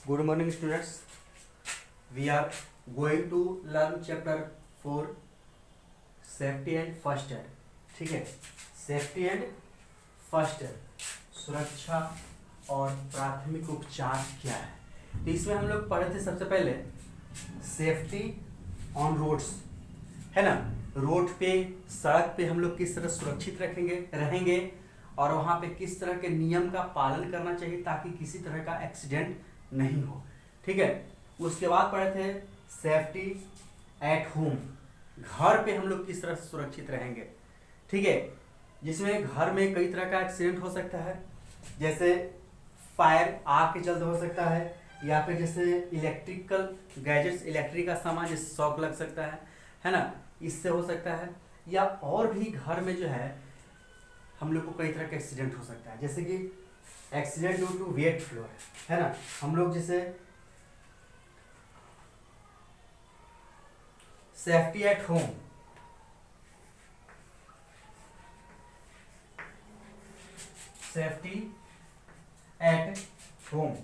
Good morning, students. We are going to learn chapter 4 safety and first aid. ठीक है, safety and first aid, सुरक्षा और प्राथमिक उपचार क्या है। तो इसमें हम लोग पढ़े थे सबसे पहले सेफ्टी ऑन रोड्स, है ना। रोड पे, सड़क पे हम लोग किस तरह सुरक्षित रहेंगे और वहाँ पे किस तरह के नियम का पालन करना चाहिए ताकि किसी तरह का एक्सीडेंट नहीं हो। ठीक है, उसके बाद पढ़े थे सेफ्टी एट होम, घर पे हम लोग किस तरह सुरक्षित रहेंगे। ठीक है, जिसमें घर में कई तरह का एक्सीडेंट हो सकता है, जैसे फायर, आग के चलते हो सकता है, या फिर जैसे इलेक्ट्रिकल गैजेट्स, इलेक्ट्रिक का सामान जैसे शॉक लग सकता है ना, इससे हो सकता है। या और भी घर में जो है हम लोग को कई तरह का एक्सीडेंट हो सकता है, जैसे कि accident due to wet floor, है ना। हम लोग जैसे safety at home, safety at home,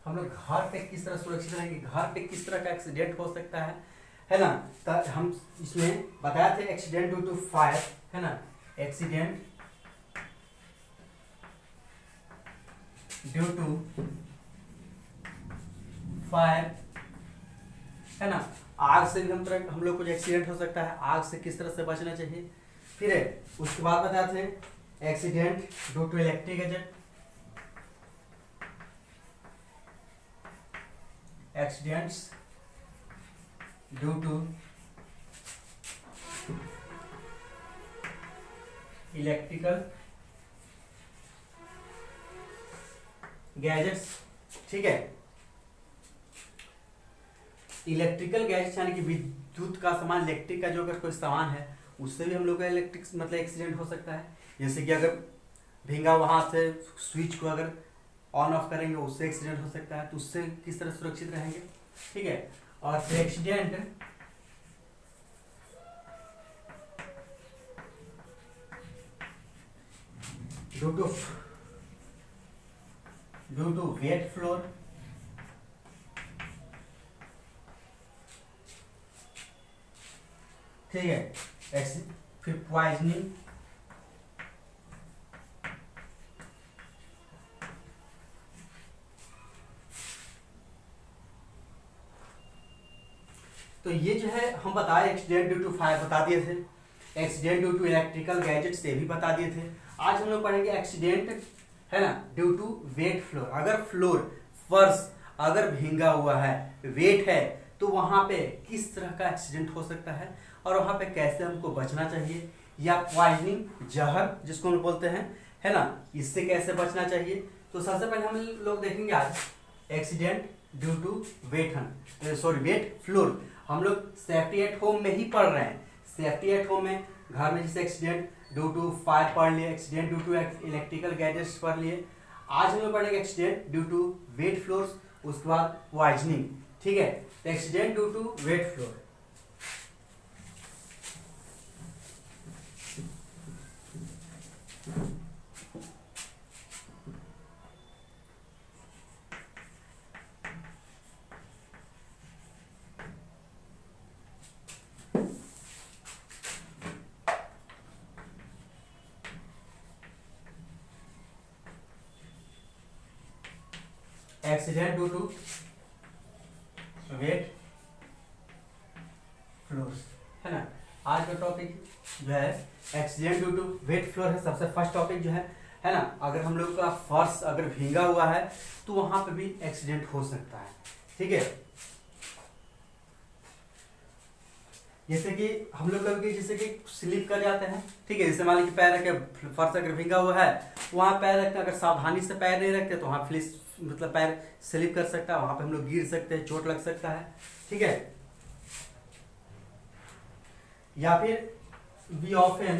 हम लोग घर पे किस तरह सुरक्षित रहेंगे, घर पे किस तरह का एक्सीडेंट हो सकता है ना। तो हम इसमें बताए थे एक्सीडेंट ड्यू टू फायर, है ना, एक्सीडेंट ड्यू टू फायर, है ना। आग से भी हम लोग को एक्सीडेंट हो सकता है, आग से किस तरह से बचना चाहिए। फिर उसके बाद बताते हैं accident due to electric gadget, accidents due to electrical gadgets. ठीक है, इलेक्ट्रिकल गैजेट्स यानी कि विद्युत का सामान, इलेक्ट्रिक का जो अगर कोई सामान है उससे भी हम लोग का इलेक्ट्रिक मतलब एक्सीडेंट हो सकता है। जैसे कि अगर भींगा वहां से स्विच को अगर ऑन ऑफ करेंगे उससे एक्सीडेंट हो सकता है, तो उससे किस तरह सुरक्षित रहेंगे। ठीक है, और फिर accident due to wet floor, ठीक है, फिर पॉइजनिंग, तो ये जो है हम बताए एक्सीडेंट ड्यू टू फायर बता दिए थे, accident due to electrical gadget से भी बता दिए थे। आज हम लोग पढ़ेंगे एक्सीडेंट, है ना, ड्यू टू वेट फ्लोर। अगर फ्लोर, फर्श अगर भींगा हुआ है, वेट है, तो वहां पे किस तरह का एक्सीडेंट हो सकता है और वहां पे कैसे हमको बचना चाहिए। या पॉइजनिंग, जहर जिसको हम बोलते हैं, है ना, इससे कैसे बचना चाहिए। तो सबसे पहले हम लोग देखेंगे आज accident due to wet floor. हम लोग सेफ्टी एट होम में ही पढ़ रहे हैं। सेफ्टी एट होम में घर में जैसे एक्सीडेंट ड्यू टू फायर पढ़ लिए, accident due to electrical gadgets पढ़ लिए। आज हम लोग पढ़ेंगे accident due to wet floors, उसके बाद पॉइजनिंग। ठीक है, तो accident due to wet floor, accident due to wet floors, है ना। आज का टॉपिक जो है accident due to wet floor है। सबसे फर्स्ट टॉपिक जो है ना, अगर हम लोग का फर्श अगर भींगा हुआ है तो वहां पे भी एक्सीडेंट हो सकता है। ठीक है, जैसे कि हम लोग कभी जैसे कि स्लिप कर जाते हैं। ठीक है, जैसे मान लीजिए पैर रखे, फर्श अगर भींगा हुआ है वहां पैर रखते हैं, अगर सावधानी से पैर नहीं रखते तो वहां फ्लिस मतलब पैर स्लिप कर सकता है, वहां पे हम लोग गिर सकते हैं, चोट लग सकता है। ठीक है, या फिर we often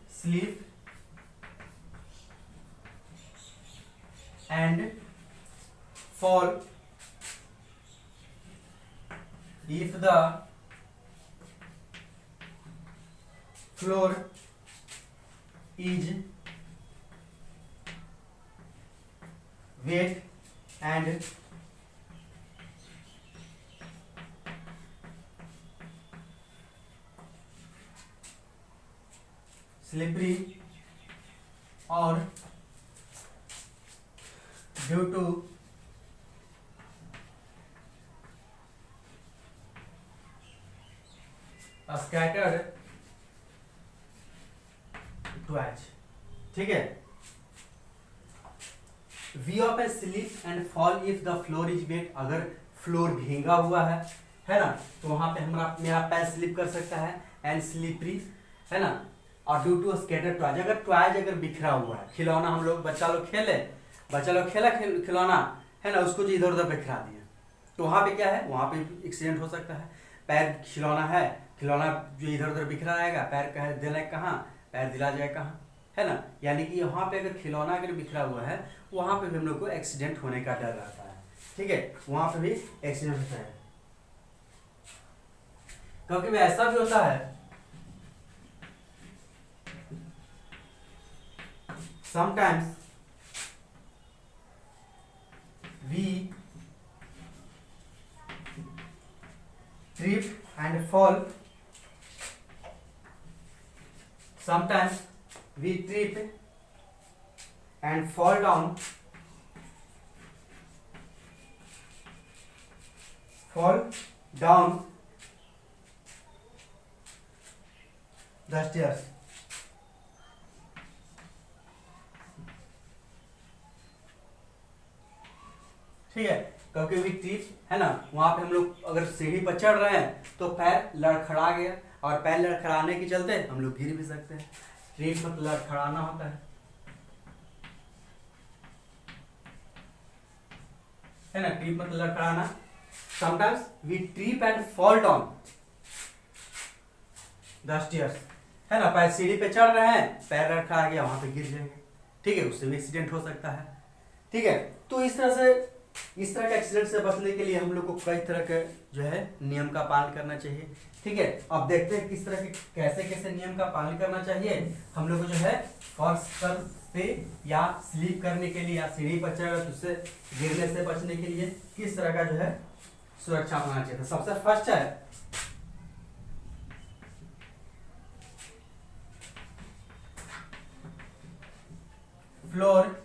sleep and fall if the floor is wet and slippery or due to scattered twatch। ठीक है, we of a slip and fall if the floor is wet, अगर फ्लोर भींगा हुआ है ना, तो वहां पे हमारा मेरा पैर स्लिप कर सकता है, एंड स्लिपरी है ना, और ड्यू टू स्कैटर टॉयज, अगर टॉयज अगर बिखरा हुआ है, खिलौना हम लोग बच्चा लोग खेला खिलौना है ना, उसको जो इधर उधर बिखरा दिया, तो वहां पे क्या है, वहां पे एक्सीडेंट हो सकता है। पैर खिलौना है, खिलौना जो इधर उधर बिखरा रहेगा, पैर कहे दिला कहाँ, पैर दिला जाए कहाँ, है ना, यानी कि यहाँ पे अगर खिलौना अगर बिखरा हुआ है, वहां पे भी हम लोग को एक्सीडेंट होने का डर रहता है। ठीक है, वहां पे भी एक्सीडेंट होता है, क्योंकि ऐसा भी होता है sometimes we trip and fall, sometimes we trip and fall down the stairs। ठीक है, क्योंकि भी ट्रिप है ना, वहां पे हम लोग अगर सीढ़ी पर चढ़ रहे हैं तो पैर लड़खड़ा गया, और पैर लड़खड़ाने के चलते हम लोग गिर भी सकते हैं। ट्रिप मतलब लड़खड़ाना होता है ना, ट्रिप मतलब लड़खड़ाना। Sometimes we trip and fall down the stairs, है ना, पैर सीढ़ी पे चढ़ रहे हैं, पैर लड़खड़ा गया, वहां पे गिर जाएंगे। ठीक है, उससे भी एक्सीडेंट हो सकता है। ठीक है, तो इस तरह के एक्सीडेंट से बचने के लिए हम लोग को कई तरह के जो है नियम का पालन करना चाहिए। ठीक है, अब देखते हैं किस तरह के कैसे नियम का पालन करना चाहिए। हम लोग को जो है फर्श पर पे या स्लीप करने के लिए या सीढ़ी पर चढ़ उससे गिरने से बचने के लिए किस तरह का जो है सुरक्षा होना चाहिए। तो सबसे फर्स्ट है floor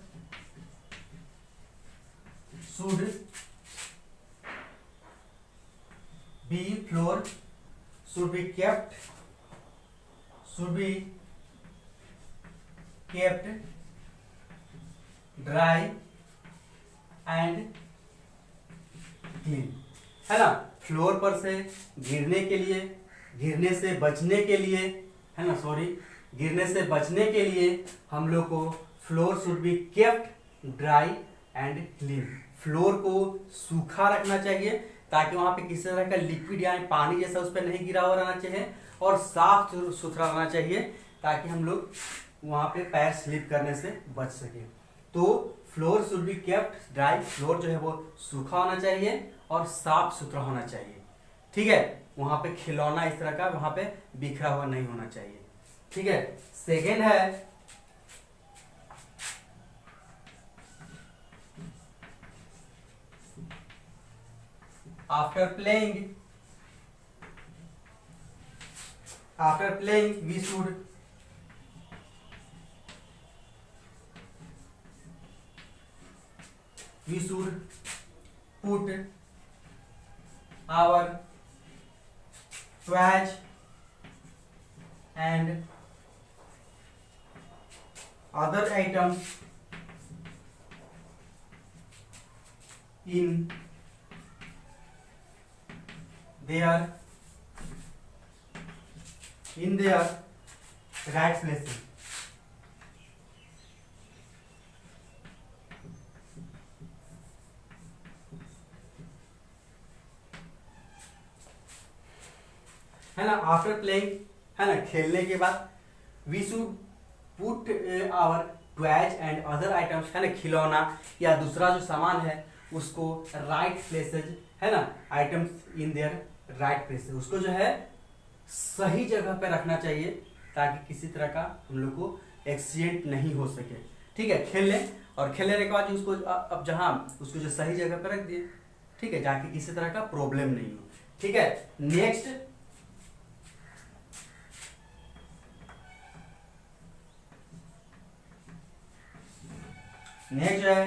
should be kept dry and clean, है ना। फ्लोर पर से गिरने से बचने के लिए है ना, गिरने से बचने के लिए हम लोग को floor should be kept dry and clean, floor को सूखा रखना चाहिए ताकि वहां पे किसी तरह का लिक्विड यानी पानी जैसा उस पर नहीं गिरा हुआ रहना चाहिए, और साफ सुथरा रहना चाहिए ताकि हम लोग वहां पे पैर स्लिप करने से बच सके। तो floor should be kept dry, floor जो है वो सूखा होना चाहिए और साफ सुथरा होना चाहिए। ठीक है, वहां पे खिलौना इस तरह का वहां पे बिखरा हुआ नहीं होना चाहिए। ठीक है, सेकेंड है after playing we should put our toys and other items in their right places। है ना, आफ्टर प्लेइंग है ना, खेलने के बाद we should put our toys and other items, है ना, खिलौना या दूसरा जो सामान है उसको राइट प्लेसेज, है ना, items in their right places, उसको जो है सही जगह पे रखना चाहिए ताकि किसी तरह का हम लोग को एक्सीडेंट नहीं हो सके। ठीक है, खेल लें और खेल लेने के बाद उसको अब जहाँ उसको जो सही जगह पर रख दिए, ठीक है, जाके किसी तरह का प्रॉब्लम नहीं हो। ठीक है, नेक्स्ट जो है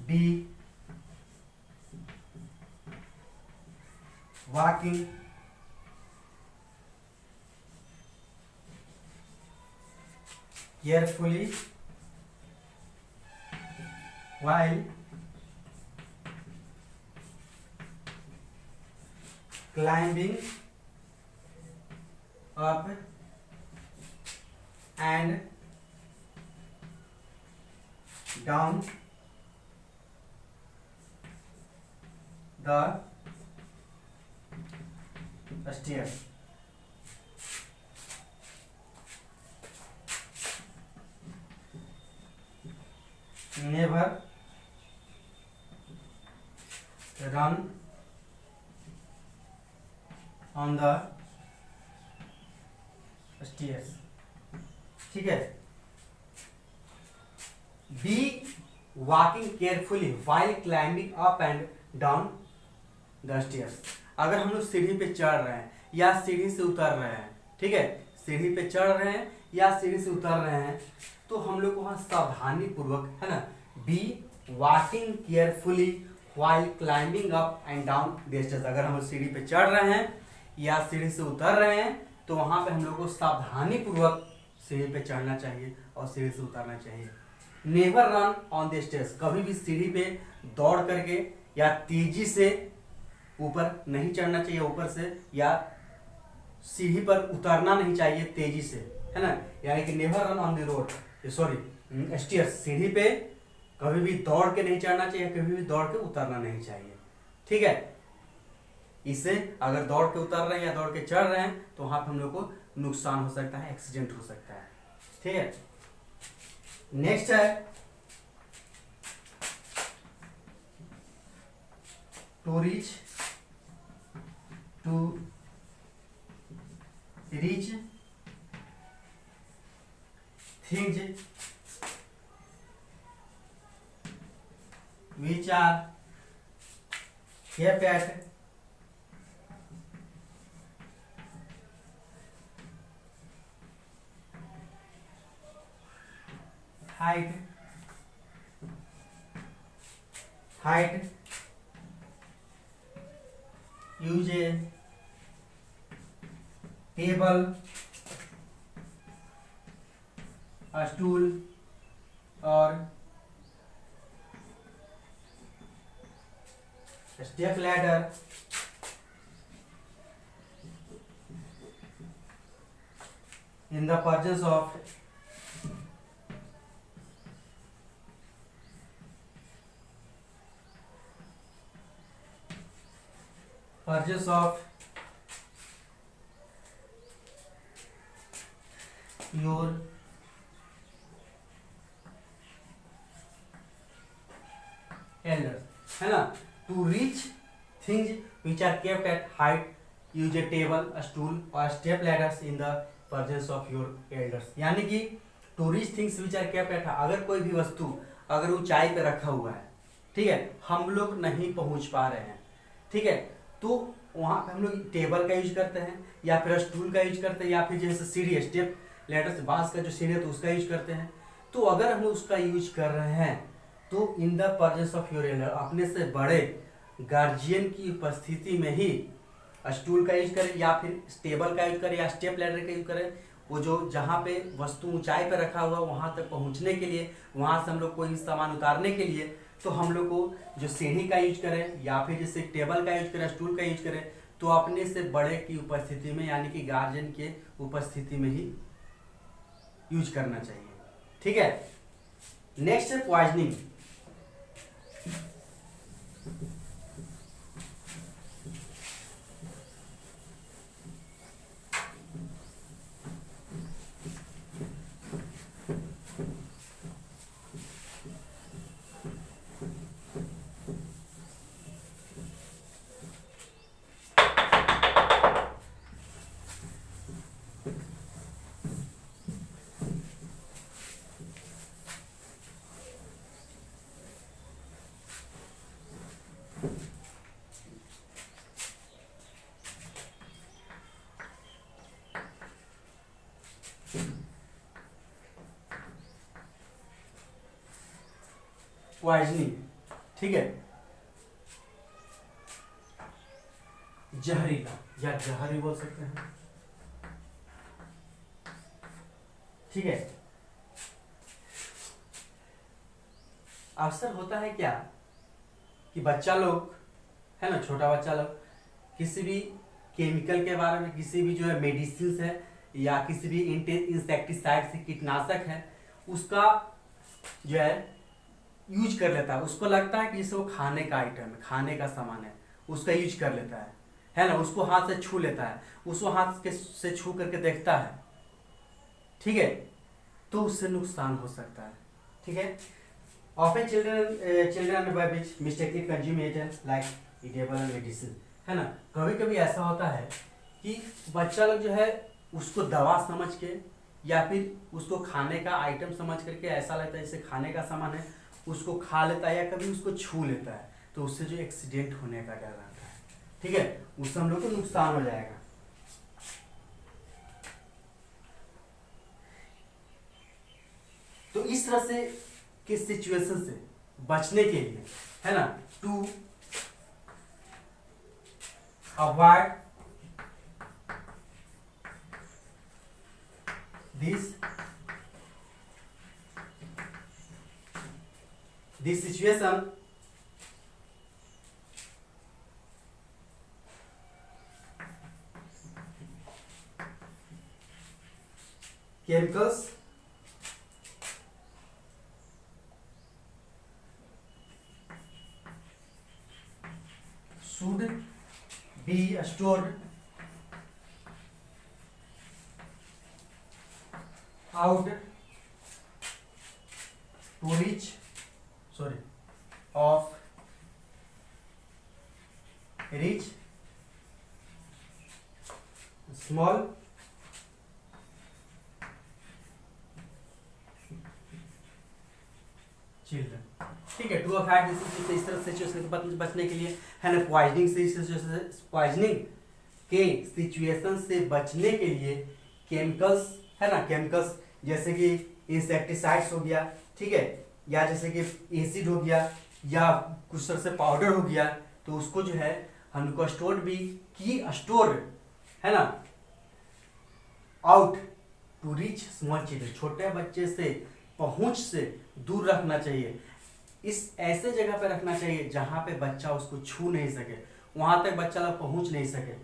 be walking carefully while climbing up and down the stairs. Never run on the stairs. ठीक है, be walking carefully while climbing up and down the stairs. अगर हम लोग सीढ़ी पे चढ़ रहे हैं या सीढ़ी से उतर रहे हैं, ठीक है, सीढ़ी पे चढ़ रहे हैं या सीढ़ी से उतर रहे हैं, तो हम लोग वहां सावधानी पूर्वक, है ना, be walking carefully while climbing up and down the stairs. अगर हम लोग सीढ़ी पे चढ़ रहे हैं या सीढ़ी से उतर रहे हैं तो वहां पे हम लोग को सावधानी पूर्वक सीढ़ी पे चढ़ना चाहिए और सीढ़ी से उतरना चाहिए। Never run on the stairs, कभी भी सीढ़ी पे दौड़ करके या तेजी से ऊपर नहीं चढ़ना चाहिए, ऊपर से या सीढ़ी पर उतरना नहीं चाहिए तेजी से, है ना, यानी कि never run on the road, sorry stairs, सीढ़ी पे कभी भी दौड़ के नहीं चढ़ना चाहिए, कभी भी दौड़ के उतरना नहीं चाहिए। ठीक है, इससे अगर दौड़ के उतर रहे हैं या दौड़ के चढ़ रहे हैं तो वहां पर हम लोग को नुकसान हो सकता है, एक्सीडेंट हो सकता है। ठीक है, नेक्स्ट है to reach things which are kept at height use a table, a stool or step ladder in the presence of your elders, है ना। To reach things which are kept at height use a table, a stool और step ladders in the presence of your elders. यानी कि to reach things which are kept at, अगर कोई भी वस्तु अगर ऊंचाई पे रखा हुआ है, ठीक है, हम लोग नहीं पहुंच पा रहे हैं, ठीक है, तो वहां पे हम लोग टेबल का यूज करते हैं या फिर स्टूल का यूज करते हैं या फिर जैसे सीढ़ी स्टेप लैडर से बांस का जो सीढ़ी है तो उसका यूज करते हैं। तो अगर हम उसका यूज कर रहे हैं तो इन the presence of your Elder, अपने से बड़े गार्जियन की उपस्थिति में ही स्टूल का यूज करें या फिर टेबल का यूज करें या स्टेप लैडर का यूज करें। वो जो जहाँ पे वस्तु ऊंचाई पे रखा हुआ वहां तक पहुंचने के लिए, वहां से हम लोग कोई भी सामान उतारने के लिए, तो हम लोग को जो सीढ़ी का यूज करें या फिर जैसे टेबल का यूज करें, स्टूल का यूज करें, तो अपने से बड़े की उपस्थिति में यानी कि गार्जियन के उपस्थिति में ही यूज करना चाहिए। ठीक है, नेक्स्ट है पॉइजनिंग। पॉइजनिंग, ठीक है, जहरीला या जहर भी बोल सकते हैं, ठीक है। अक्सर होता है क्या कि बच्चा लोग है ना, छोटा बच्चा लोग किसी भी केमिकल के बारे में, किसी भी जो है मेडिसिन है या किसी भी इंसेक्टिसाइड से, कीटनाशक है, उसका जो है यूज कर लेता है। उसको लगता है कि इसे वो खाने का आइटम है, खाने का सामान है, उसका यूज कर लेता है ना। उसको हाथ से छू लेता है, उसको हाथ के से छू करके देखता है, ठीक है, तो उससे नुकसान हो सकता है, ठीक है। Often children by which mistakenly consume it like eatable medicine, है ना। कभी कभी ऐसा होता है कि बच्चा लोग जो है उसको दवा समझ के या फिर उसको खाने का आइटम समझ करके ऐसा लगता है जैसे खाने का सामान है, उसको खा लेता है या कभी उसको छू लेता है, तो उससे जो एक्सीडेंट होने का डर रहता है, ठीक है, उससे हम लोग को नुकसान हो जाएगा। तो इस तरह से के सिचुएशन से बचने के लिए, है ना, to avoid this situation, chemicals should be stored out to reach of reach small children, ठीक है। टू अवॉइड दिस, इस तरह सिचुएशन से बचने के लिए, है ना, पॉइजनिंग के सिचुएशन से बचने के लिए केमिकल्स, है ना, केमिकल्स जैसे कि इंसेक्टिसाइड्स हो गया, ठीक है, या जैसे कि एसिड हो गया या कुछ तरह से पाउडर हो गया, तो उसको जो है हमको स्टोर भी की स्टोर, है ना, out to reach small children, छोटे बच्चे से पहुंच से दूर रखना चाहिए। इस ऐसे जगह पे रखना चाहिए जहां पे बच्चा उसको छू नहीं सके, वहां तक बच्चा लोग पहुंच नहीं सके।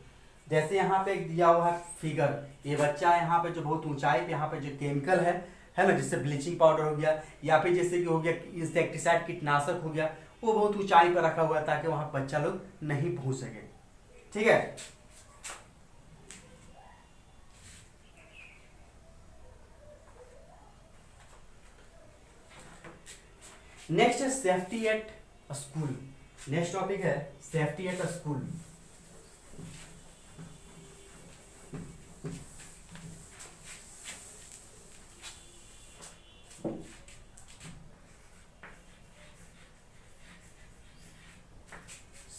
जैसे यहाँ पे दिया हुआ है फिगर, ये बच्चा यहाँ पे जो बहुत ऊंचाई पे यहाँ पे जो केमिकल है ना, जैसे ब्लीचिंग पाउडर हो गया या फिर जैसे कि हो गया इंसेक्टिसाइड, कीटनाशक हो गया, वो बहुत ऊंचाई पर रखा हुआ है ताकि वहां बच्चा लोग नहीं पहुंच सके, ठीक है। नेक्स्ट है safety at school. Next topic है safety at school.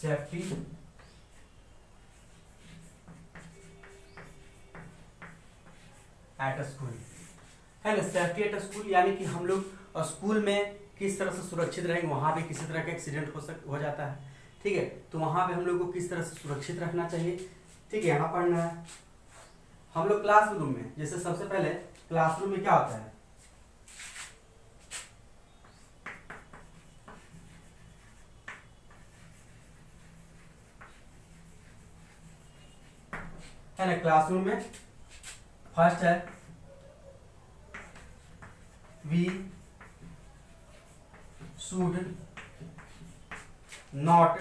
Safety at school, है ना। सेफ्टी एट स्कूल यानी कि हम लोग स्कूल में किस तरह से सुरक्षित रहेंगे, वहां भी किसी तरह का एक्सीडेंट हो जाता है, ठीक है, तो वहां पे हम लोग को किस तरह से सुरक्षित रखना चाहिए, ठीक है, यहाँ पढ़ना है हम लोग क्लासरूम में। जैसे सबसे पहले क्लासरूम में क्या होता है ना, क्लासरूम में फर्स्ट है वी शुड नॉट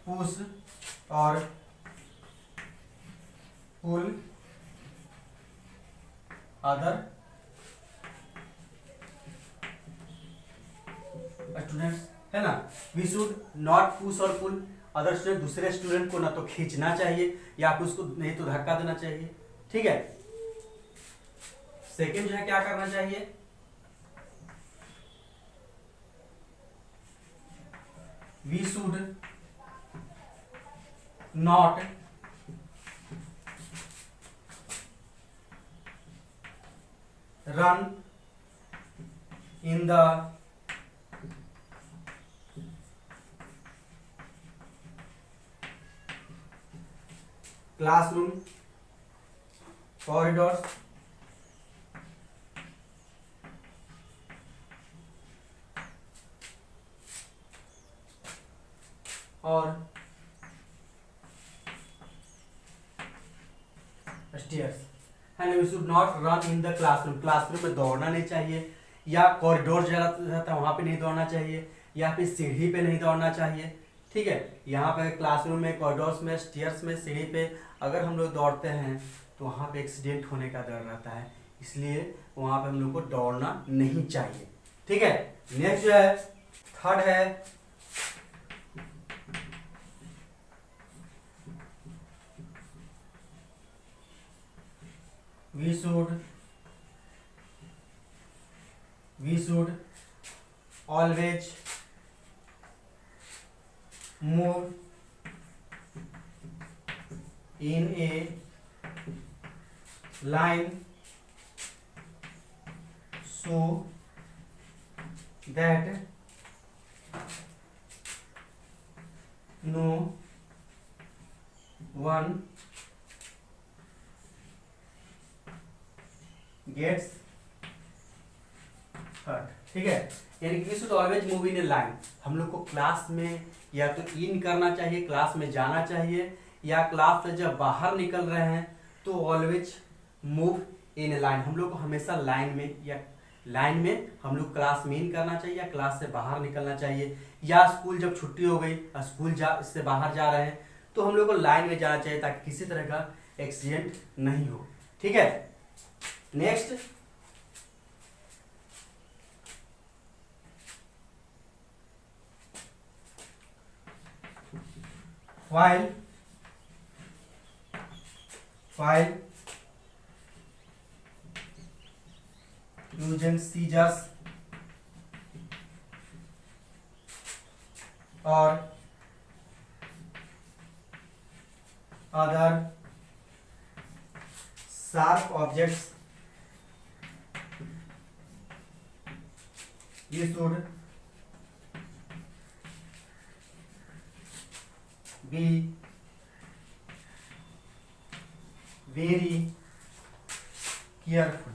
पुश और पुल अदर स्टूडेंट्स, है ना। वी शुड नॉट पुश और पुल अदर स्टूडेंट, दूसरे स्टूडेंट को ना तो खींचना चाहिए या फिर उसको नहीं तो धक्का देना चाहिए, ठीक है। सेकेंड जो है क्या करना चाहिए, we should not run in the classroom corridors or stairs, and we should not run in the classroom. Classroom में दौड़ना नहीं चाहिए, या कॉरिडोर रहता है वहां पे नहीं दौड़ना चाहिए, या फिर सीढ़ी पे नहीं दौड़ना चाहिए। ठीक है, यहाँ पे क्लासरूम में, कॉरिडोर्स में, स्टेयर्स में, सीढ़ी पे अगर हम लोग दौड़ते हैं तो वहाँ पे एक्सीडेंट होने का डर रहता है, इसलिए वहाँ पे हम लोग को दौड़ना नहीं चाहिए। ठीक है, नेक्स्ट जो है थर्ड है we should always move in a line so that no one gets hurt. ठीक है, यानी कि should always move in a line. हम लोग को क्लास में या तो इन करना चाहिए, क्लास में जाना चाहिए, या क्लास से जब बाहर निकल रहे हैं तो always move in a line. हम लोग को हमेशा लाइन में हम लोग क्लास में इन करना चाहिए, या क्लास से बाहर निकलना चाहिए, या स्कूल जब छुट्टी हो गई, स्कूल से बाहर जा रहे हैं तो हम लोग को लाइन में जाना चाहिए ताकि किसी तरह का एक्सीडेंट नहीं हो। ठीक है, next while using scissors or other sharp objects, you should be very careful.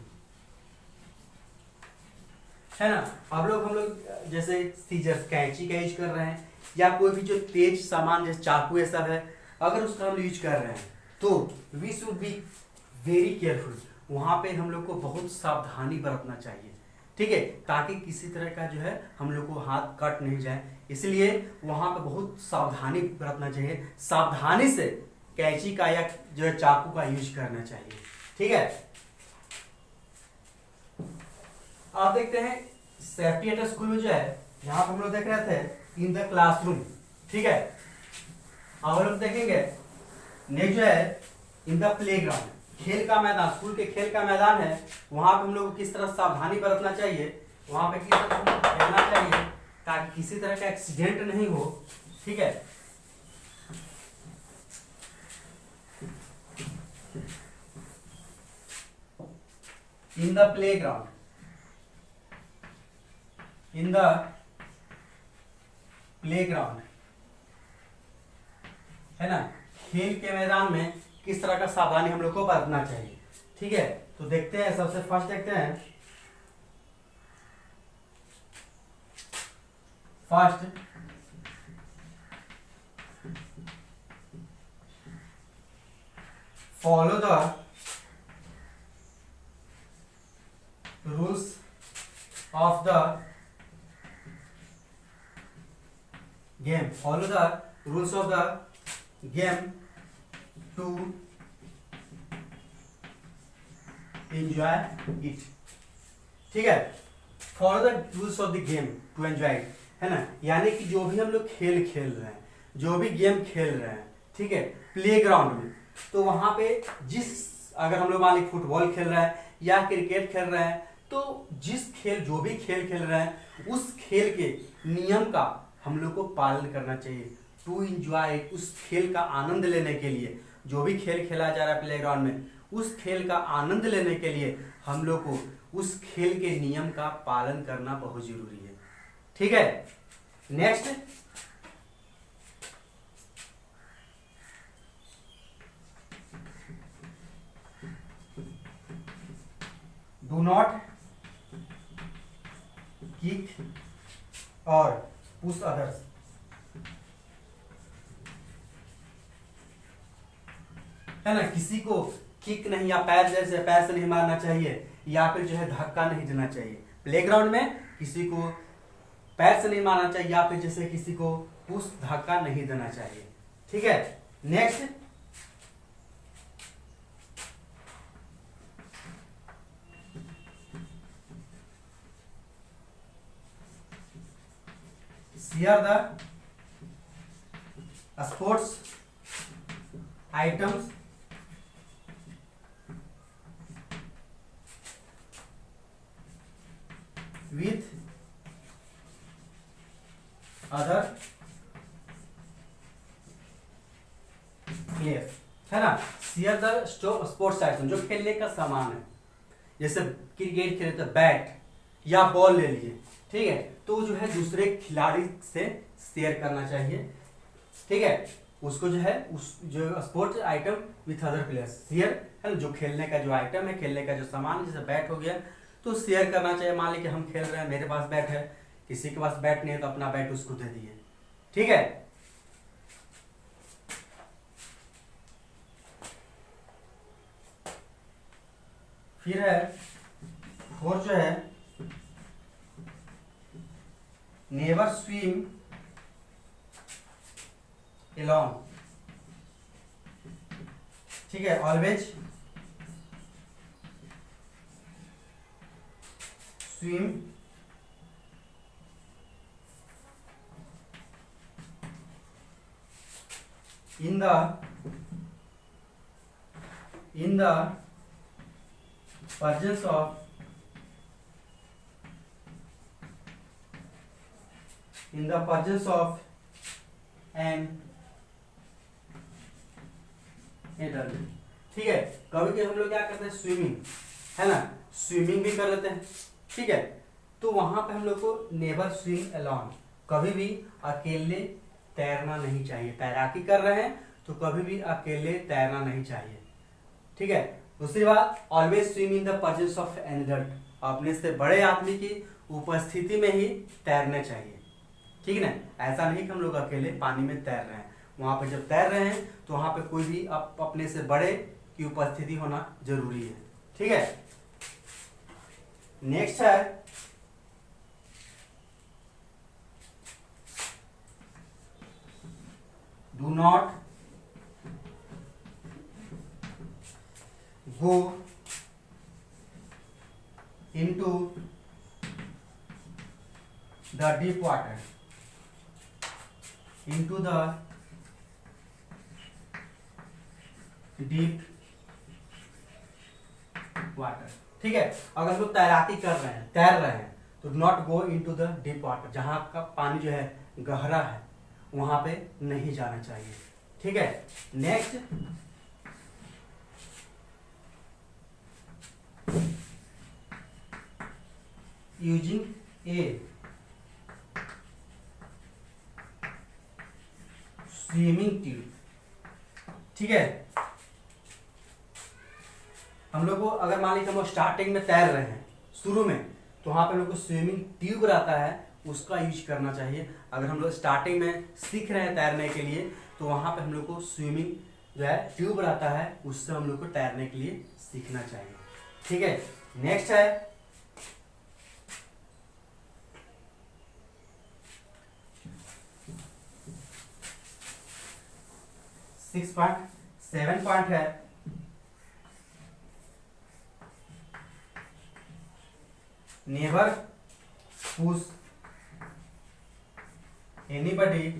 है ना, हम लोग जैसे सीजर्स, कैंची का यूज कर रहे हैं, या कोई भी जो तेज सामान जैसे चाकू ये सब है, अगर उसका हम यूज कर रहे हैं तो we should be very careful. वहां पे हम लोग को बहुत सावधानी बरतना चाहिए। ठीक है, ताकि किसी तरह का जो है हम लोग को हाथ कट नहीं जाए, इसलिए वहां पे बहुत सावधानी बरतना चाहिए। सावधानी से कैंची का या जो है चाकू का यूज करना चाहिए। ठीक है, आप देखते हैं सेफ्टी एट स्कूल में जो है, यहाँ पर हम लोग देख रहे थे इन द क्लासरूम। ठीक है, अब हम लोग देखेंगे नेक्स्ट जो है इन द प्लेग्राउंड, खेल का मैदान। स्कूल के खेल का मैदान है, वहां पे हम लोग को किस तरह सावधानी बरतना चाहिए, वहां पे किस तरह खेलना चाहिए ताकि किसी तरह का एक्सीडेंट नहीं हो। ठीक है, in the playground, in the playground, है ना, खेल के मैदान में किस तरह का सावधानी हम लोग को बरतना चाहिए। ठीक है, तो देखते हैं, सबसे फर्स्ट देखते हैं first follow the rules of the game, follow the rules of the game to enjoy it. ठीक है, follow the rules of the game to enjoy it, है ना, यानी कि जो भी हम लोग खेल खेल रहे हैं, जो भी गेम खेल रहे हैं, ठीक है, प्लेग्राउंड में, तो वहां पे अगर हम लोग मान लीजिए फुटबॉल खेल रहे हैं या क्रिकेट खेल रहे हैं, तो जो भी खेल खेल रहे हैं उस खेल के नियम का हम लोग को पालन करना चाहिए। टू एंजॉय, उस खेल का आनंद लेने के लिए जो भी खेल खेला जा रहा है प्लेग्राउंड में, उस खेल का आनंद लेने के लिए हम लोग को उस खेल के नियम का पालन करना बहुत जरूरी है। ठीक है, नेक्स्ट, डू नॉट किक और पुश अदर्स। है ना, किसी को किक नहीं या पैर से नहीं मारना चाहिए, या फिर जो है धक्का नहीं देना चाहिए। प्लेग्राउंड में किसी को पैर से नहीं मारना चाहिए, या फिर जैसे किसी को पुश धक्का नहीं देना चाहिए। ठीक है, next, share the sports items with other players। है ना, शेयर द स्पोर्ट्स आइटम, जो खेलने का सामान है, जैसे क्रिकेट खेले तो बैट या बॉल ले लिए, ठीक है, तो जो है दूसरे खिलाड़ी से शेयर करना चाहिए। ठीक है, उसको जो है उस जो sports item with other players share, है ना, जो खेलने का जो आइटम है, खेलने का जो सामान, जैसे बैट हो गया, तो शेयर करना चाहिए। मान लीजिए कि हम खेल रहे हैं, मेरे पास बैट है, किसी के पास बैट नहीं है, तो अपना बैट उसको दे दिए। ठीक है, फिर है और जो है नेवर स्विम एलोन। ठीक है, always swim in the presence of an adult। ठीक है, कभी कभी हम लोग क्या करते हैं, स्विमिंग, है ना, स्विमिंग भी कर लेते हैं। ठीक है, तो वहां पे हम लोग को नेवर स्विम अलोन, कभी भी अकेले तैरना नहीं चाहिए। तैराकी कर रहे हैं तो कभी भी अकेले तैरना नहीं चाहिए। ठीक है, दूसरी बात, always swim in the presence of an adult, अपने से बड़े आदमी की उपस्थिति में ही तैरना चाहिए। ठीक है ना, ऐसा नहीं कि हम लोग अकेले पानी में तैर रहे हैं, वहां पे जब तैर रहे हैं तो वहां पे कोई भी अपने से बड़े की उपस्थिति होना जरूरी है। ठीक है, नेक्स्ट है do not go into the deep water, into the deep water. ठीक है, अगर हम लोग तैराकी कर रहे हैं, तैर रहे हैं, तो not go into the deep water, जहां का पानी जो है गहरा है वहां पे नहीं जाना चाहिए। ठीक है, नेक्स्ट, यूजिंग ए स्विमिंग ट्यूब। ठीक है, हम लोग को अगर मान लीजिए हम स्टार्टिंग में तैर रहे हैं शुरू में, तो वहां पे हम लोग को स्विमिंग ट्यूब रहता है, उसका यूज करना चाहिए। अगर हम लोग स्टार्टिंग में सीख रहे हैं तैरने के लिए, तो वहां पे हम लोग को स्विमिंग जो है ट्यूब रहता है, उससे हम लोग को तैरने के लिए सीखना चाहिए। ठीक है, नेक्स्ट है 6.7 पॉइंट है never push anybody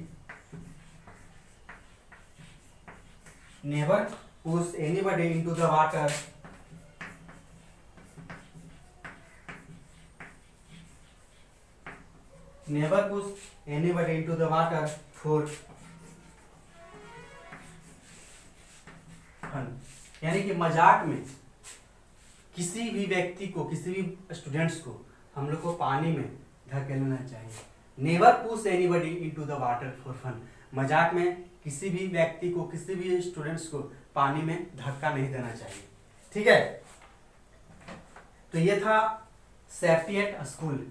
into the water for fun। यानी कि मजाक में किसी भी व्यक्ति को, किसी भी स्टूडेंट्स को हम लोग को पानी में धकेलना चाहिए। Never push anybody into the water for fun. मजाक में किसी भी व्यक्ति को, किसी भी स्टूडेंट्स को पानी में धक्का नहीं देना चाहिए। ठीक है, तो ये था सेफ्टी एट स्कूल।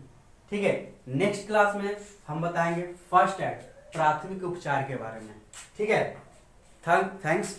ठीक है, नेक्स्ट क्लास में हम बताएंगे फर्स्ट एड, प्राथमिक उपचार के बारे में। ठीक है, थैंक्स।